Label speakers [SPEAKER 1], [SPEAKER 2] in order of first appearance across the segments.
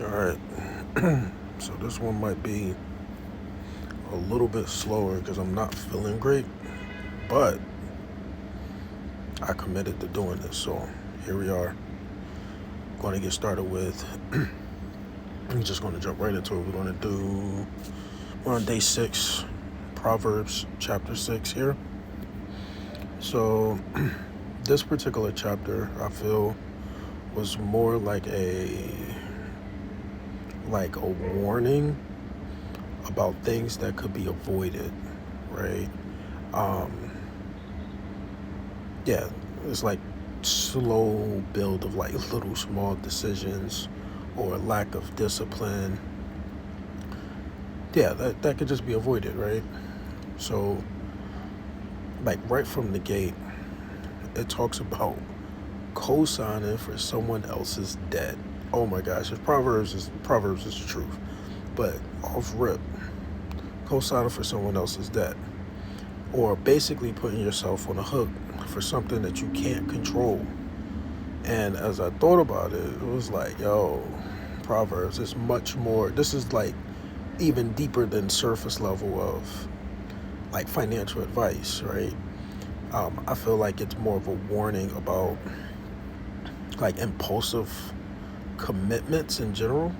[SPEAKER 1] All right. So this one might be a little bit slower because I'm not feeling great, but I committed to doing this. So here we are. Going to get started with. I'm just going to jump right into it. We're on day 6, Proverbs chapter 6 here. So this particular chapter, I feel, was more like a warning about things that could be avoided, right? Um, yeah, it's like slow build of like little small decisions or lack of discipline. Yeah, that could just be avoided, right? So, like right from the gate, it talks about cosigning for someone else's debt. Oh my gosh, if Proverbs is the truth. But off rip, co-signing for someone else's debt, or basically putting yourself on a hook for something that you can't control. And as I thought about it, it was like, yo, Proverbs is much more. This is like even deeper than surface level of like financial advice, right? I feel like it's more of a warning about like impulsive commitments in general,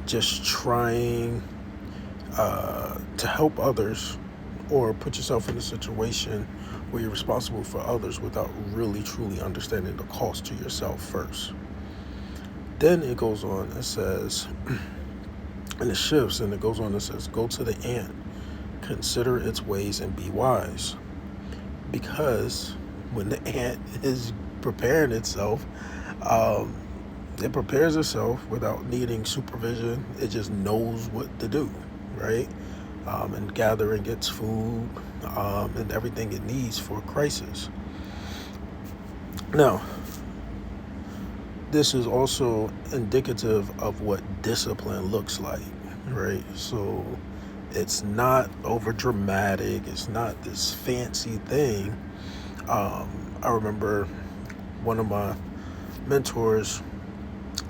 [SPEAKER 1] just trying to help others or put yourself in a situation where you're responsible for others without really truly understanding the cost to yourself first. Then it goes on, it says, and it shifts, and it goes on, it says, go to the ant, consider its ways and be wise. Because when the ant is preparing itself, um, it prepares itself without needing supervision. It just knows what to do, right? And gathering its food and everything it needs for a crisis. Now, this is also indicative of what discipline looks like, right? So it's not over dramatic, it's not this fancy thing. I remember one of my mentors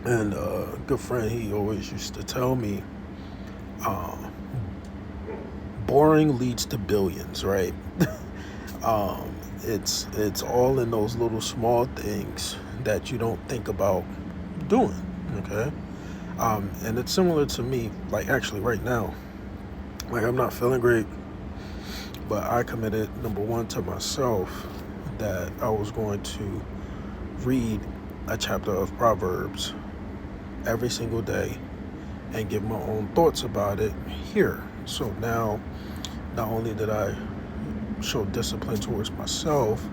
[SPEAKER 1] and a good friend, he always used to tell me, uh, boring leads to billions, right? It's all in those little small things that you don't think about doing, okay? And it's similar to me, like actually right now, like I'm not feeling great, but I committed, number one, to myself that I was going to read a chapter of Proverbs every single day and give my own thoughts about it here. So now, not only did I show discipline towards myself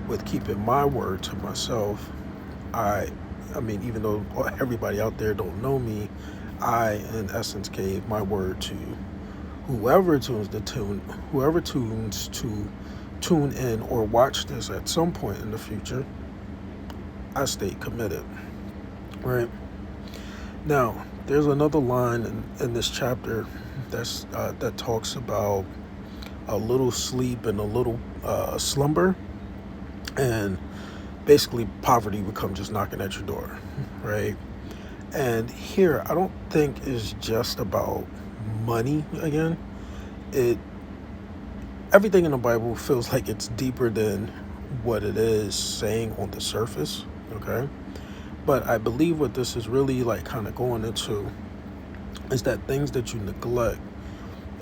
[SPEAKER 1] with keeping my word to myself, I mean, even though everybody out there don't know me, I in essence gave my word to whoever tunes to tune in or watch this at some point in the future. I stayed committed, right? Now, there's another line in this chapter that talks about a little sleep and a little slumber, and basically poverty would come just knocking at your door, right? And here, I don't think it's just about money again. It Everything in the Bible feels like it's deeper than what it is saying on the surface, okay? But I believe what this is really like kind of going into is that things that you neglect,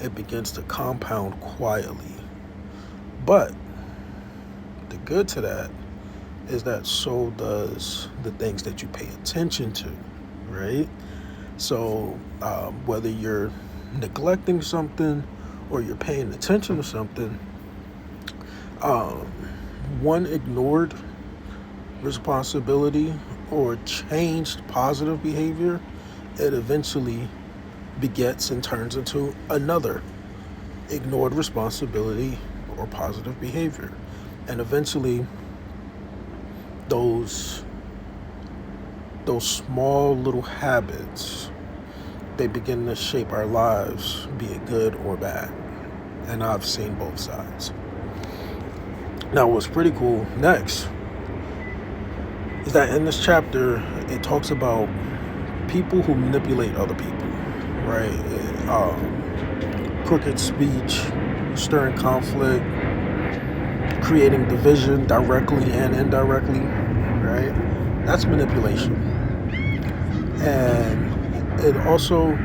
[SPEAKER 1] it begins to compound quietly. But the good to that is that so does the things that you pay attention to, right? So whether you're neglecting something or you're paying attention to something, um, one ignored responsibility or changed positive behavior, it eventually begets and turns into another ignored responsibility or positive behavior. And eventually those small little habits, they begin to shape our lives, be it good or bad. And I've seen both sides. Now, what's pretty cool next is that in this chapter, it talks about people who manipulate other people, right? Crooked speech, stirring conflict, creating division directly and indirectly, right? That's manipulation. And it also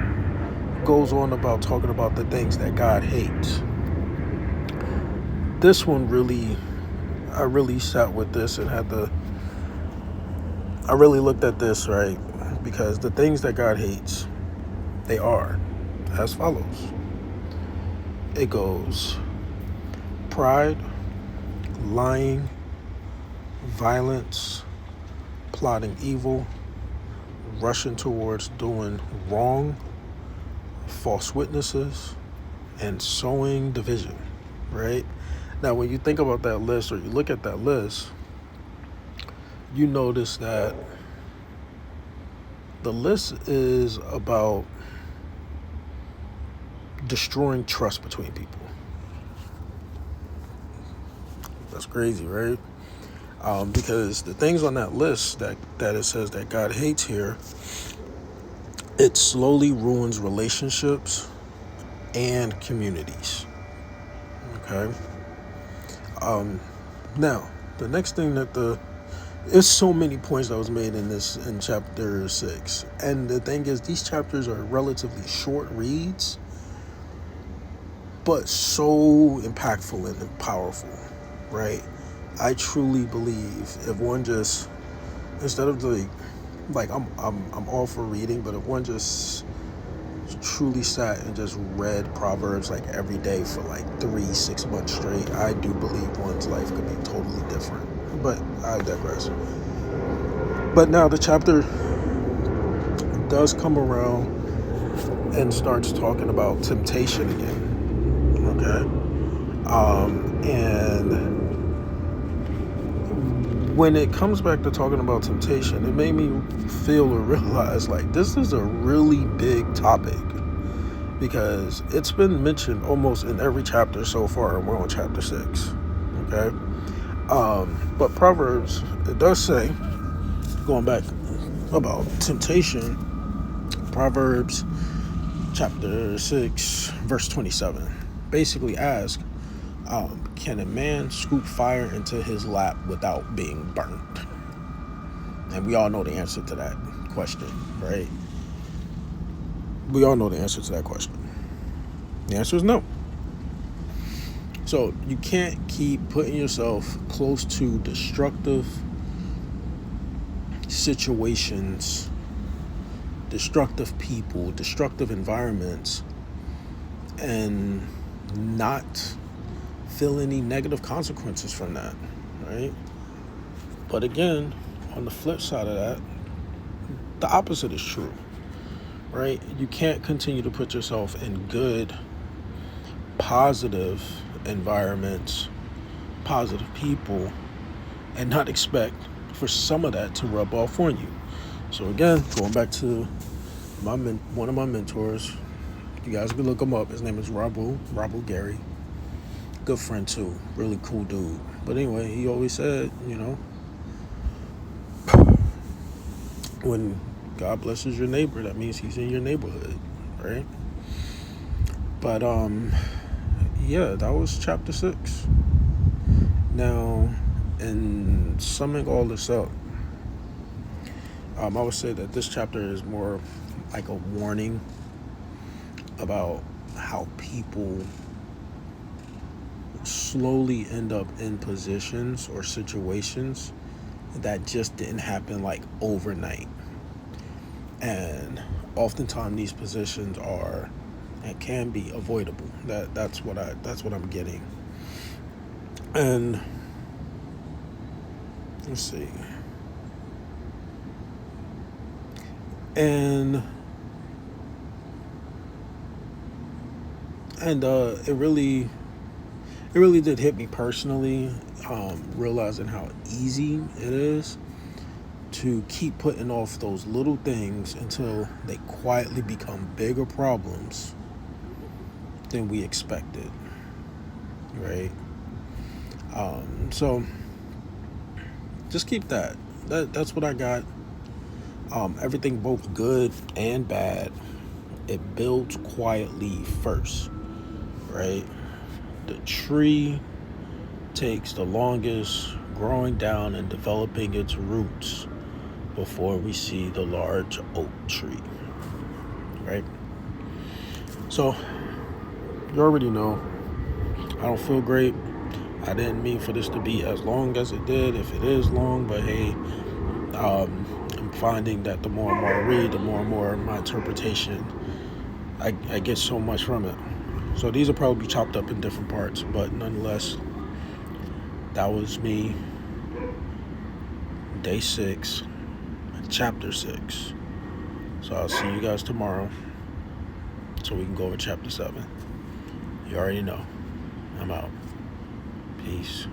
[SPEAKER 1] goes on about talking about the things that God hates. This one really, I really sat with this and I really looked at this, right? Because the things that God hates, they are as follows. It goes pride, lying, violence, plotting evil, rushing towards doing wrong, false witnesses, and sowing division, right? Now, when you think about that list or you look at that list, you notice that the list is about destroying trust between people. That's crazy, right? Because the things on that list that it says that God hates here, it slowly ruins relationships and communities. Okay. Now, the next thing that there's so many points that was made in chapter 6, and the thing is, these chapters are relatively short reads, but so impactful and powerful, right? I truly believe if one just, instead of like I'm all for reading, but if one just truly sat and just read Proverbs like every day for like 3-6 months straight, I do believe one's life could be totally different. But I digress. But now the chapter does come around and starts talking about temptation again. Okay. And when it comes back to talking about temptation, it made me feel or realize like this is a really big topic, because it's been mentioned almost in every chapter so far, and we're on chapter 6. Okay. But Proverbs, it does say, going back about temptation, Proverbs chapter 6, verse 27, basically asks, can a man scoop fire into his lap without being burnt? And we all know the answer to that question, right? We all know the answer to that question. The answer is no. So you can't keep putting yourself close to destructive situations, destructive people, destructive environments, and not feel any negative consequences from that, right? But again, on the flip side of that, the opposite is true, right? You can't continue to put yourself in good, positive environments, positive people, and not expect for some of that to rub off on you. So again, going back to one of my mentors, you guys can look him up. His name is Rabu Gary. Good friend too, really cool dude. But anyway, he always said, when God blesses your neighbor, that means he's in your neighborhood, right? But yeah, that was chapter 6. Now, in summing all this up, I would say that this chapter is more like a warning about how people slowly end up in positions or situations that just didn't happen like overnight. And oftentimes these positions are and can be avoidable. That's what I'm getting. And let's see. And it really did hit me personally, realizing how easy it is to keep putting off those little things until they quietly become bigger problems than we expected, right? So just keep that. That's what I got Everything both good and bad, it builds quietly first, right? The tree takes the longest growing down and developing its roots before we see the large oak tree, right? So, you already know, I don't feel great. I didn't mean for this to be as long as it did, if it is long, but hey, I'm finding that the more and more I read, the more and more my interpretation, I get so much from it. So these will probably be chopped up in different parts, but nonetheless, that was me, day 6, chapter 6. So I'll see you guys tomorrow so we can go over chapter 7. You already know. I'm out. Peace.